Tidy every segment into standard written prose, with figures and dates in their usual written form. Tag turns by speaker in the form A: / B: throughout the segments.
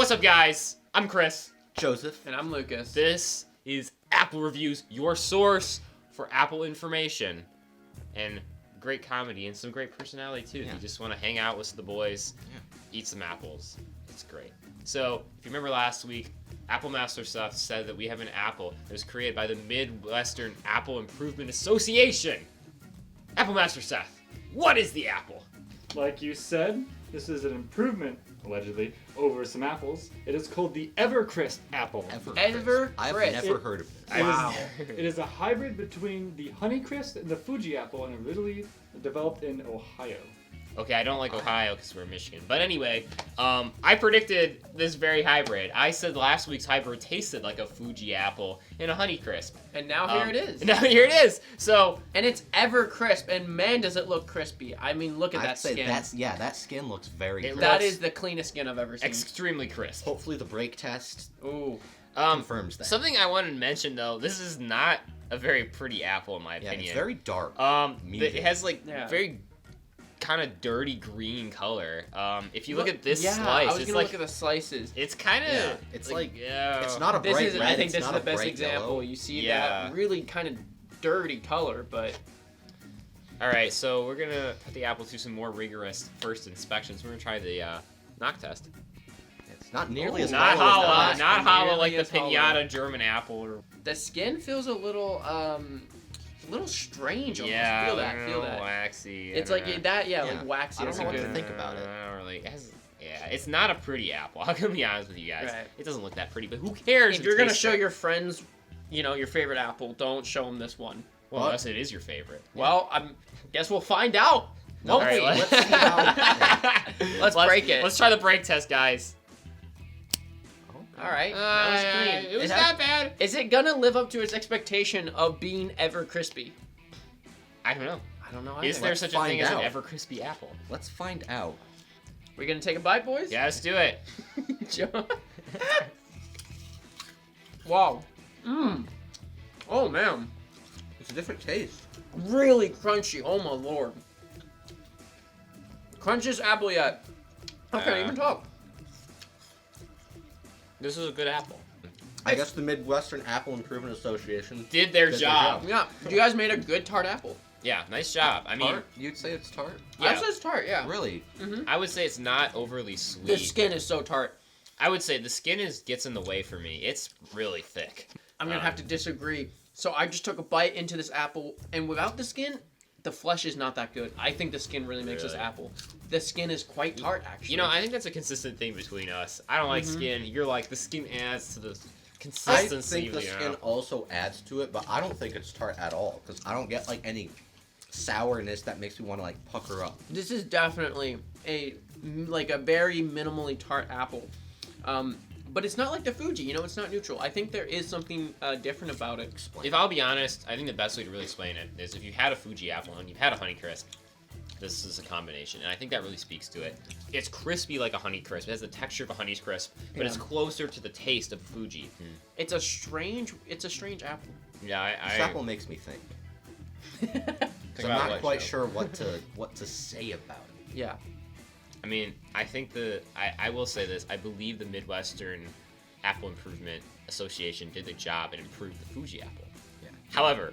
A: What's up, guys? I'm Chris.
B: Joseph.
C: And I'm Lucas.
A: This is Apple Reviews, your source for Apple information and great comedy and some great personality too.
B: Yeah.
A: If you just want to hang out with the boys, eat some apples. It's great. So, if you remember last week, Apple Master Stuff said that we have an apple that was created by the Midwestern Apple Improvement Association. Apple Master Seth, what is the apple?
D: Like you said, this is an improvement, allegedly, over some apples. It is called the EverCrisp apple.
C: EverCrisp.
B: I've never heard of this.
C: Wow.
D: It is a hybrid between the Honeycrisp and the Fuji apple, and originally developed in Ohio.
A: Okay, I don't like Ohio because we're Michigan. But anyway, I predicted this very hybrid. I said last week's hybrid tasted like a Fuji apple and a Honeycrisp.
C: And now here it is.
A: Now here it is. So,
C: And it's EverCrisp, and man, does it look crispy. I mean, look at
B: I'd
C: that
B: say
C: skin.
B: that skin looks very
A: It
B: crisp.
C: That is the cleanest skin I've ever seen.
A: extremely crisp.
B: Hopefully the brake test
C: Ooh.
B: confirms that.
A: Something I wanted to mention though, this is not a very pretty apple in my
B: Yeah,
A: opinion.
B: it's very dark.
A: It has like
C: Yeah.
A: very kind of dirty green color. If you look at this
C: yeah,
A: slice,
C: I was
A: it's
C: gonna
A: like
C: look at the slices.
A: it's kind of
B: Yeah, it's like-
A: yeah.
B: it's not a
C: This
B: bright
C: is,
B: red.
C: I think
B: it's
C: this is
B: not
C: the
B: a
C: best
B: bright
C: example.
B: yellow.
C: You see
A: Yeah.
C: that really kind of dirty color, but
A: All right, so we're gonna put the apple through some more rigorous first inspections. We're gonna try the knock test.
B: It's not nearly as
A: Not
B: hollow as the
A: hollow,
B: last
A: not
B: one.
A: hollow
C: Nearly
A: like the
C: as hollow.
A: pinata German apple. Or
C: the skin feels a little strange almost.
A: yeah,
C: Feel
A: a
C: that, feel
A: little
C: that.
A: waxy.
C: It's
A: I
C: like
A: don't know.
C: that,
B: Yeah.
C: like waxy.
B: I don't
C: That's
B: know
C: a
B: what to
C: good-
B: think about it.
A: I don't really. Yeah, it's not a pretty apple. I'm gonna be honest with you guys.
C: Right.
A: It doesn't look that pretty, but who cares?
C: If
A: It
C: you're gonna
A: tastes
C: show
A: good.
C: your friends, your favorite apple, don't show them this one.
A: well,
B: What?
A: unless it is your favorite.
C: Well, guess we'll find out.
B: No,
C: Won't
A: All right,
C: we?
A: let's
B: let's see how-
C: Let's break it.
A: Let's try the break test, guys.
C: All right, that was clean.
A: It was
C: Is
A: not bad.
C: Is it gonna live up to its expectation of being ever crispy?
A: I don't know.
C: I don't know.
A: Is
C: either.
A: there
B: Let's
A: such a
B: find
A: thing as an
B: out.
A: ever crispy apple?
B: Let's find out.
C: We gonna take a bite, boys?
A: Yeah, let's do it.
C: Joe- wow. Mmm. Oh man,
B: It's a different taste.
C: really crunchy. Oh my lord. Crunchiest apple yet. I can't even talk.
A: This is a good apple.
B: I guess the Midwestern Apple Improvement Association
A: Did their
B: Did their
A: job.
B: job.
C: Yeah, you guys made a good tart apple.
A: Yeah, nice job. I mean,
B: tart. You'd say it's tart?
A: Yeah.
C: I said it's tart. Yeah.
B: Really?
A: I would say it's not overly sweet.
C: The skin is so tart.
A: I would say the skin gets in the way for me. It's really thick.
C: I'm gonna have to disagree. So I just took a bite into this apple, and without the skin, the flesh is not that good. I think the skin really makes this
A: Really?
C: apple. The skin is quite tart, actually.
A: You know, I think that's a consistent thing between us. I don't like
C: Mm-hmm.
A: skin. You're like, the skin adds to the
B: I
A: consistency.
B: think the skin also adds to it, but I don't think it's tart at all because I don't get like any sourness that makes me want to like pucker up.
C: This is definitely a very minimally tart apple. But it's not like the Fuji, it's not neutral. I think there is something different about it.
A: If I'll be honest, I think the best way to really explain it is if you had a Fuji apple and you've had a Honeycrisp, this is a combination, and I think that really speaks to it. It's crispy like a Honeycrisp. It has the texture of a Honeycrisp, but it's
C: Yeah.
A: closer to the taste of Fuji.
C: It's a strange apple.
A: Yeah,
B: This apple makes me think.
A: Think
B: 'Cause I'm
A: about
B: not
A: what,
B: quite
A: Joe?
B: sure what to say about it.
C: Yeah.
A: I mean, I think I will say this. I believe the Midwestern Apple Improvement Association did the job and improved the Fuji apple.
B: Yeah.
A: However,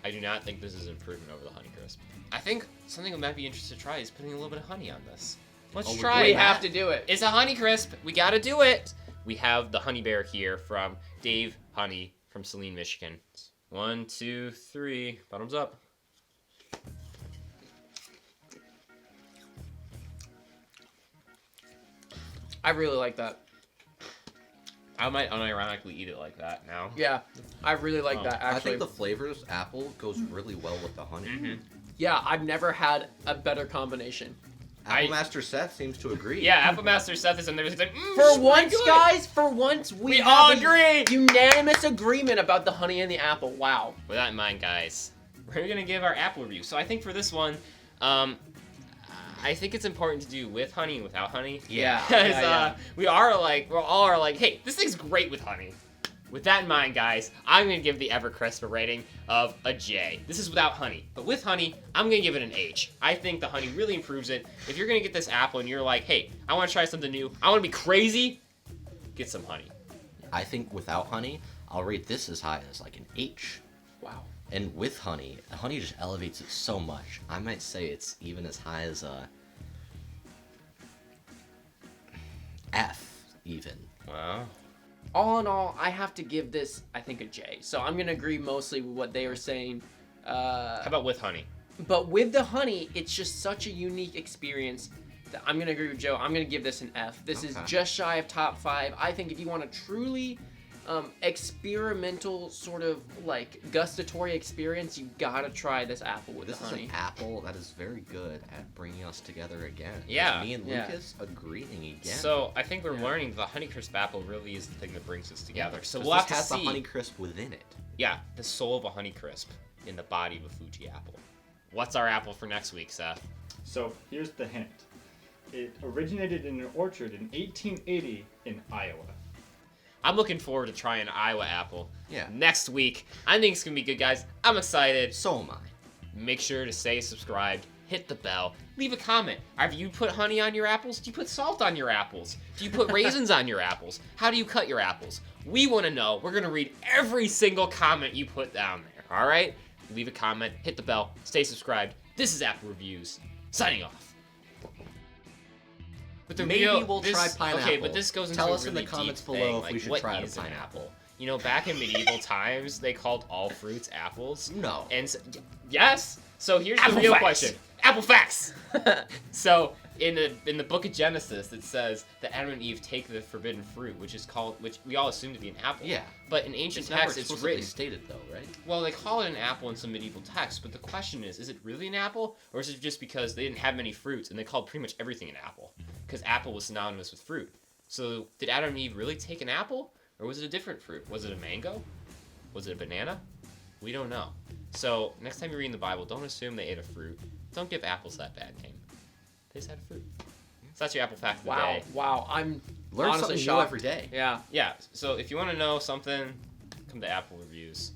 A: I do not think this is an improvement over the Honeycrisp. I think something I might be interested to try is putting a little bit of honey on this. Let's
B: Oh, we're
A: try
C: We
A: it.
C: have to do it.
A: It's a Honeycrisp. We gotta do it. We have the Honey Bear here from Dave Honey from Saline, Michigan. 1, 2, 3. Bottoms up.
C: I really like that.
A: I might unironically eat it like that now.
C: Yeah, I really like that,
B: I
C: actually.
B: think the flavors apple goes really well with the honey.
A: Mm-hmm.
C: Yeah, I've never had a better combination.
B: Apple Master Seth seems to agree.
A: Yeah, Apple Master Seth is in there. He's like,
C: For once, guys, we
A: all
C: have a
A: agree.
C: unanimous agreement about the honey and the apple. Wow.
A: With that in mind, guys, we're gonna give our apple review. So I think for this one, I think it's important to do with honey and without honey.
C: Yeah.
A: Because
C: yeah.
A: we're all like, hey, this thing's great with honey. With that in mind, guys, I'm gonna give the EverCrisp a rating of a J. This is without honey, but with honey, I'm gonna give it an H. I think the honey really improves it. If you're gonna get this apple and you're like, hey, I want to try something new, I want to be crazy, get some honey.
B: I think without honey, I'll rate this as high as like an H.
C: Wow.
B: And with honey just elevates it so much. I might say it's even as high as a F, even.
A: Wow.
C: All in all, I have to give this, I think, a J. So I'm going to agree mostly with what they were saying.
A: How about with honey?
C: But with the honey, it's just such a unique experience that I'm going to agree with Joe. I'm going to give this an F. This is just shy of top 5. I think if you want a truly experimental sort of like gustatory experience, you gotta try this apple with
B: This
C: the
B: is
C: honey.
B: an apple that is very good at bringing us together again.
A: Yeah.
B: Me and
C: Yeah.
B: Lucas agreeing again.
A: So I think we're learning the Honeycrisp apple really is the thing that brings us together. So
B: 'Cause
A: we'll have
B: this
A: to
B: has
A: see.
B: the Honeycrisp within it.
A: Yeah, the soul of a Honeycrisp in the body of a Fuji apple. What's our apple for next week, Seth?
D: So here's the hint. It originated in an orchard in 1880 in Iowa.
A: I'm looking forward to trying an Iowa apple
B: Yeah.
A: next week. I think it's going to be good, guys. I'm excited.
B: So am I.
A: Make sure to stay subscribed, hit the bell, leave a comment. Have you put honey on your apples? Do you put salt on your apples? Do you put raisins on your apples? How do you cut your apples? We want to know. We're going to read every single comment you put down there, all right? Leave a comment, hit the bell, stay subscribed. This is Apple Reviews, signing off. But
B: Maybe we'll try pineapple.
A: Okay, but this goes into
B: Tell
A: a
B: us in
A: really
B: the comments
A: deep
B: below
A: thing.
B: if
A: Like,
B: we should
A: what
B: try
A: is
B: the
A: an
B: pineapple.
A: apple? You know, back in medieval times, they called all fruits apples.
B: No.
A: And so, yes. So here's
C: Apple
A: the real
C: facts.
A: question. Apple facts. So in the book of Genesis, it says that Adam and Eve take the forbidden fruit, which we all assume to be an apple.
B: Yeah.
A: But in ancient
B: It's never
A: texts, it's
B: explicitly
A: written.
B: stated though, right?
A: Well, they call it an apple in some medieval texts, but the question is it really an apple, or is it just because they didn't have many fruits and they called pretty much everything an apple? Because apple was synonymous with fruit. So did Adam and Eve really take an apple, or was it a different fruit? Was it a mango? Was it a banana? We don't know. So next time you're reading the Bible, don't assume they ate a fruit. Don't give apples that bad name. They just had a fruit. So that's your apple fact of the
C: Wow,
A: day.
C: wow, I'm
B: Learn
C: honestly
B: something new
C: shocked.
B: every day.
C: Yeah.
A: Yeah, so if you want to know something, come to Apple Reviews.